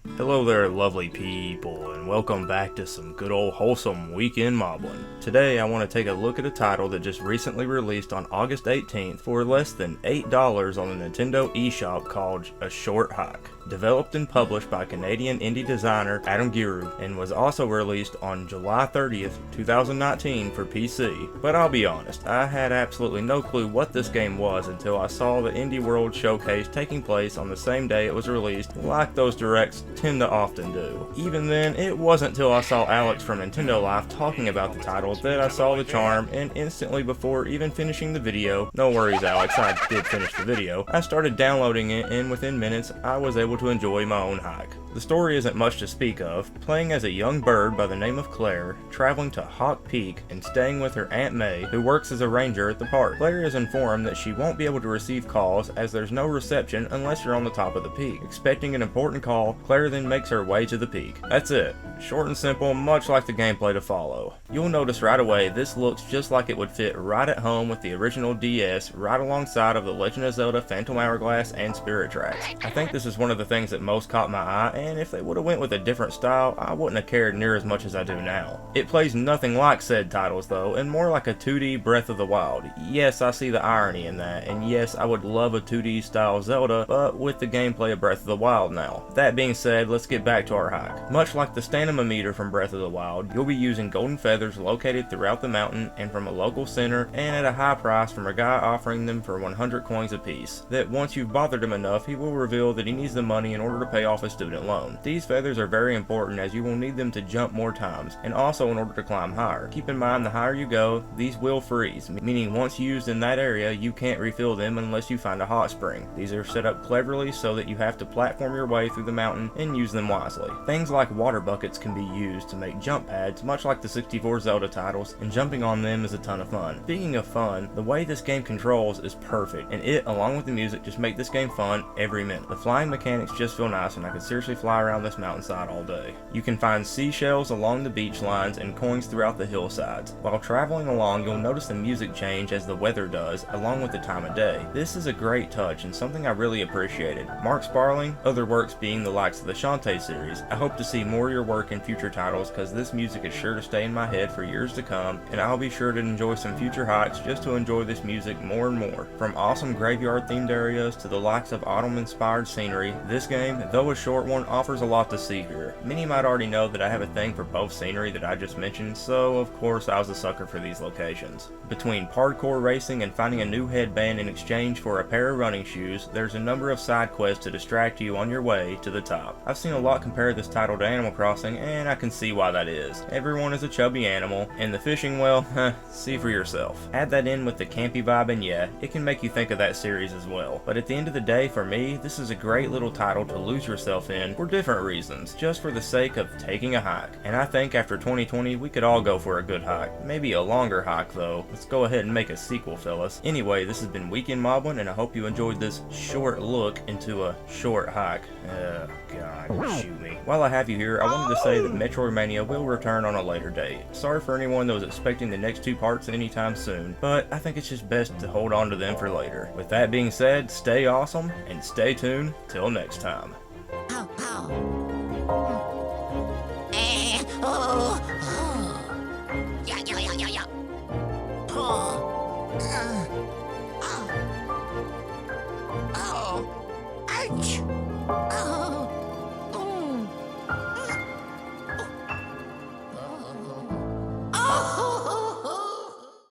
Hello there, lovely people, and welcome back to some good old wholesome Weekend Moblin. Today I want to take a look at a title that just recently released on August 18th for less than $8 on the Nintendo eShop called A Short Hike. Developed and published by Canadian indie designer Adam Giroux, and was also released on July 30th, 2019 for PC. But I'll be honest, I had absolutely no clue what this game was until I saw the Indie World Showcase taking place on the same day it was released, like those directs tend to often do. Even then, it wasn't till I saw Alex from Nintendo Life talking about the title that I saw the charm, and instantly before even finishing the video, no worries Alex, I did finish the video, I started downloading it, and within minutes I was able to enjoy my own hike. The story isn't much to speak of, playing as a young bird by the name of Claire, traveling to Hawk Peak and staying with her Aunt May, who works as a ranger at the park. Claire is informed that she won't be able to receive calls as there's no reception unless you're on the top of the peak. Expecting an important call, Claire then makes her way to the peak. That's it. Short and simple, much like the gameplay to follow. You'll notice right away this looks just like it would fit right at home with the original DS, right alongside of The Legend of Zelda Phantom Hourglass and Spirit Tracks. I think this is one of the things that most caught my eye, and if they would have went with a different style, I wouldn't have cared near as much as I do now. It plays nothing like said titles though, and more like a 2D Breath of the Wild. Yes, I see the irony in that, and yes, I would love a 2D style Zelda, but with the gameplay of Breath of the Wild now. That being said, let's get back to our hike. Much like the stamina meter from Breath of the Wild, you'll be using golden feathers located throughout the mountain and from a local center, and at a high price from a guy offering them for 100 coins apiece. That once you've bothered him enough, he will reveal that he needs the money in order to pay off a student loan. These feathers are very important as you will need them to jump more times, and also in order to climb higher. Keep in mind the higher you go, these will freeze, meaning once used in that area, you can't refill them unless you find a hot spring. These are set up cleverly so that you have to platform your way through the mountain and use them wisely. Things like water buckets can be used to make jump pads, much like the 64 Zelda titles, and jumping on them is a ton of fun. Speaking of fun, the way this game controls is perfect, and it, along with the music, just make this game fun every minute. The flying mechanics just feel nice, and I could seriously fly around this mountainside all day. You can find seashells along the beach lines and coins throughout the hillsides. While traveling along, you'll notice the music change as the weather does, along with the time of day. This is a great touch and something I really appreciated. Mark Sparling, other works being the likes of the Shantae series. I hope to see more of your work in future titles because this music is sure to stay in my head for years to come, and I'll be sure to enjoy some future hikes just to enjoy this music more and more. From awesome graveyard themed areas to the likes of autumn inspired scenery, this game, though a short one, offers a lot to see here. Many might already know that I have a thing for both scenery that I just mentioned, so of course I was a sucker for these locations. Between parkour racing and finding a new headband in exchange for a pair of running shoes, there's a number of side quests to distract you on your way to the top. I've seen a lot compare this title to Animal Crossing, and I can see why that is. Everyone is a chubby animal, and the fishing, well, see for yourself. Add that in with the campy vibe and yeah, it can make you think of that series as well. But at the end of the day, for me, this is a great little title to lose yourself in for different reasons, just for the sake of taking a hike. And I think after 2020, we could all go for a good hike. Maybe a longer hike though. Let's go ahead and make a sequel, fellas. Anyway, this has been Weekend Moblin, and I hope you enjoyed this short look into a short hike. God, shoot me. While I have you here, I wanted to say that Metroidvania will return on a later date. Sorry for anyone that was expecting the next two parts anytime soon, but I think it's just best to hold on to them for later. With that being said, stay awesome, and stay tuned till next time.